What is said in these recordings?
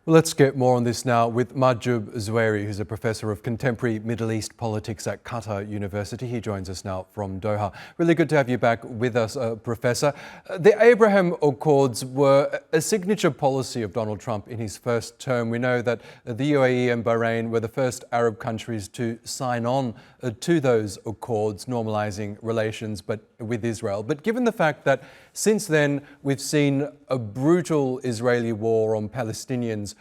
Well, let's get more on this now with Mahjoob Zweiri, who's a professor of contemporary Middle East politics at Qatar University. He joins us now from Doha. Really good to have you back with us, Professor. The Abraham Accords were a signature policy of Donald Trump in his first term. We know that the UAE and Bahrain were the first Arab countries to sign on to those accords, normalising relations with Israel. But given the fact that since then we've seen a brutal Israeli war on Palestinians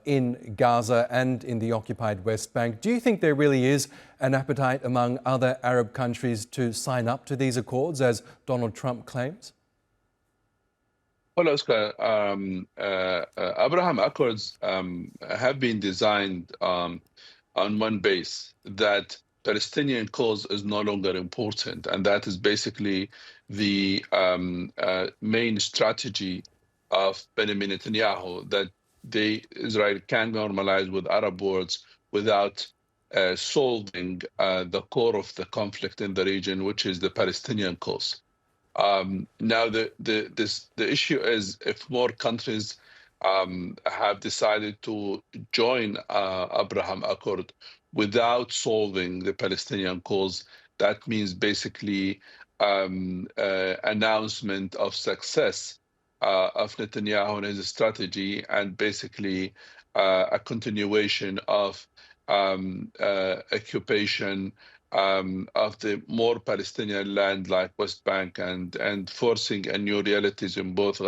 in Gaza and in the occupied West Bank, do you think there really is an appetite among other Arab countries to sign up to these accords, as Donald Trump claims? Well, Oscar, Abraham Accords have been designed on one base, that Palestinian cause is no longer important, and that is basically the main strategy of Benjamin Netanyahu, that Israel can normalize with Arab words without solving the core of the conflict in the region, which is the Palestinian cause. Now, the issue is, if more countries have decided to join Abraham Accord without solving the Palestinian cause, that means basically announcement of success of Netanyahu and his strategy, and basically a continuation of occupation of the more Palestinian land like West Bank, and forcing a new realities in both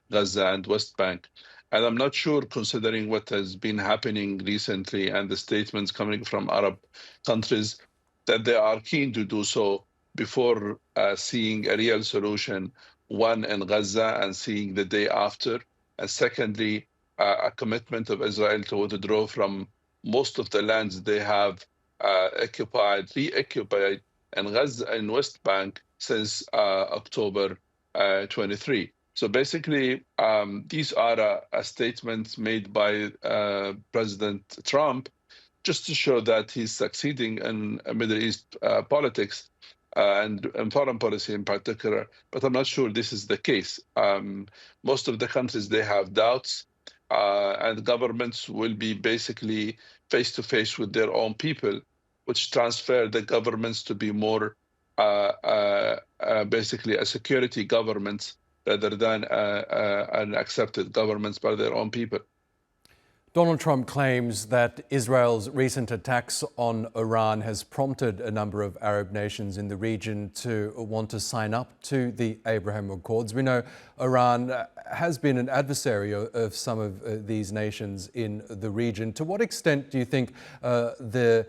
Gaza and West Bank. And I'm not sure, considering what has been happening recently and the statements coming from Arab countries, that they are keen to do so before seeing a real solution, one in Gaza and seeing the day after, and secondly, a commitment of Israel to withdraw from most of the lands they have reoccupied in Gaza and West Bank since October 23. So basically, these are statements made by President Trump just to show that he's succeeding in Middle East politics and foreign policy in particular. But I'm not sure this is the case. Most of the countries, they have doubts, and governments will be basically face-to-face with their own people, which transfer the governments to be more basically a security government rather than an accepted governments by their own people. Donald Trump claims that Israel's recent attacks on Iran has prompted a number of Arab nations in the region to want to sign up to the Abraham Accords. We know Iran has been an adversary of some of these nations in the region. To what extent do you think the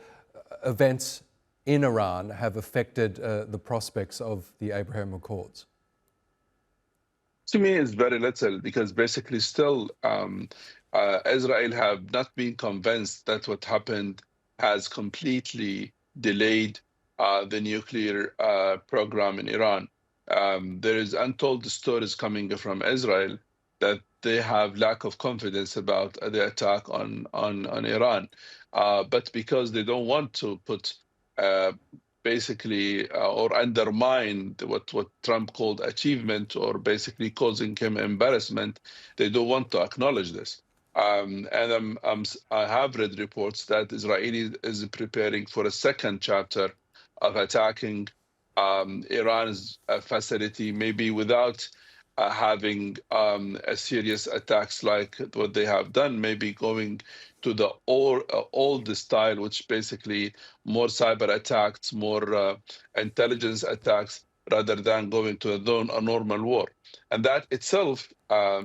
events in Iran have affected the prospects of the Abraham Accords? To me, it's very little, because basically still Israel have not been convinced that what happened has completely delayed the nuclear program in Iran. There is untold stories coming from Israel that they have lack of confidence about the attack on Iran. But because they don't want to put basically or undermine what Trump called achievement, or basically causing him embarrassment, they don't want to acknowledge this. And I have read reports that Israel is preparing for a second chapter of attacking Iran's facility, maybe without having a serious attacks like what they have done, maybe going to the old style, which basically more cyber attacks, more intelligence attacks, rather than going to a normal war. And that itself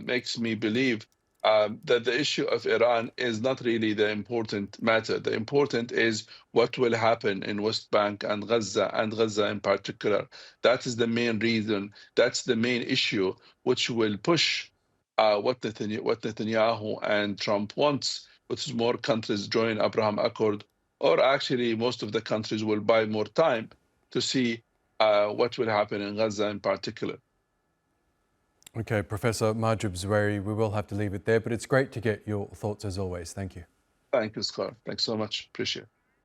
makes me believe that the issue of Iran is not really the important matter. The important is what will happen in West Bank and Gaza in particular. That is the main reason. That's the main issue, which will push what Netanyahu and Trump wants, which is more countries join Abraham Accord, or actually most of the countries will buy more time to see what will happen in Gaza in particular. Okay, Professor Mahjoob Zweiri, we will have to leave it there, but it's great to get your thoughts as always. Thank you. Thank you, Scott. Thanks so much. Appreciate it.